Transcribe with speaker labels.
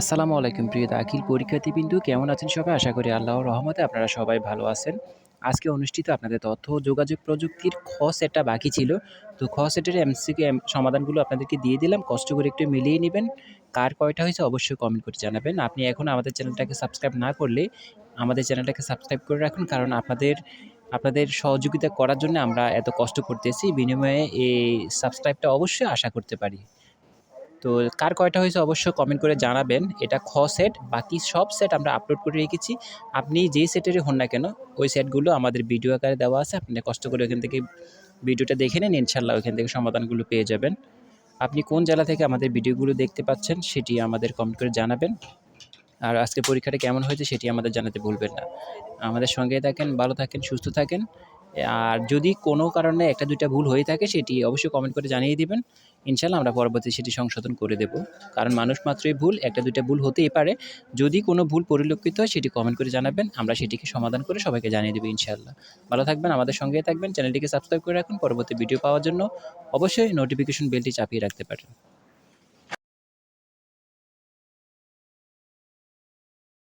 Speaker 1: আসসালামু আলাইকুম প্রিয় দাখিল পরীক্ষার্থীবৃন্দু কেমন আছেন সবাই? আশা করি আল্লাহর রহমতে আপনারা সবাই ভালো আছেন। আজকে অনুষ্ঠিত আপনাদের তথ্য ও যোগাযোগ প্রযুক্তির খ সেটটা বাকি ছিল। তো খ সেটের এমসিকিউ সমাধানগুলো আপনাদেরকে দিয়ে দিলাম। কষ্ট করে একটু মিলিয়ে নিবেন। কার কয়টা হয়েছে অবশ্যই কমেন্ট করে জানাবেন। আপনি এখনও আমাদের চ্যানেলটাকে সাবস্ক্রাইব না করলে আমাদের চ্যানেলটাকে সাবস্ক্রাইব করে রাখুন। কারণ আপনাদের সহযোগিতা করার জন্য আমরা এত কষ্ট করতেছি। বিনিময়ে এই সাবস্ক্রাইবটা অবশ্যই আশা করতে পারি। তো কার কয়টা হয়েছে অবশ্যই কমেন্ট করে জানাবেন। এটা খ সেট, বাকি সব সেট আমরা আপলোড করে রেখেছি। আপনি যেই সেটেরই হন না কেন, ওই সেটগুলো আমাদের ভিডিও আকারে দেওয়া আছে। আপনি কষ্ট করে ওখান থেকে ভিডিওটা দেখে নিন, ইনশাআল্লাহ ওখান থেকে সমাধানগুলো পেয়ে যাবেন। আপনি কোন জেলা থেকে আমাদের ভিডিওগুলো দেখতে পাচ্ছেন, সেটি আমাদের কমেন্ট করে জানাবেন। আর আজকের পরীক্ষাটা কেমন হয়েছে সেটি আমাদের জানাতে ভুলবেন না। আমাদের সঙ্গেই থাকেন, ভালো থাকেন, সুস্থ থাকেন। আর যদি কোনো কারণে ১টা-২টা ভুল হয়ে থাকে সেটি অবশ্যই কমেন্ট করে জানিয়ে দিবেন। ইনশাআল্লাহ আমরা পরবর্তী সেটি সংশোধন করে দেব। কারণ মানুষ মাত্রই ভুল, ১টা-২টা ভুল হতেই পারে। যদি কোনো ভুল পরিলক্ষিত হয় সেটি কমেন্ট করে জানাবেন। আমরা সেটিকে সমাধান করে সবাইকে জানিয়ে দেব ইনশাআল্লাহ। ভালো থাকবেন, আমাদের সঙ্গেই থাকবেন। চ্যানেলটিকে সাবস্ক্রাইব করে রাখুন। পরবর্তী ভিডিও পাওয়ার জন্য অবশ্যই নোটিফিকেশন বেলটি চাপিয়ে রাখতে পারেন।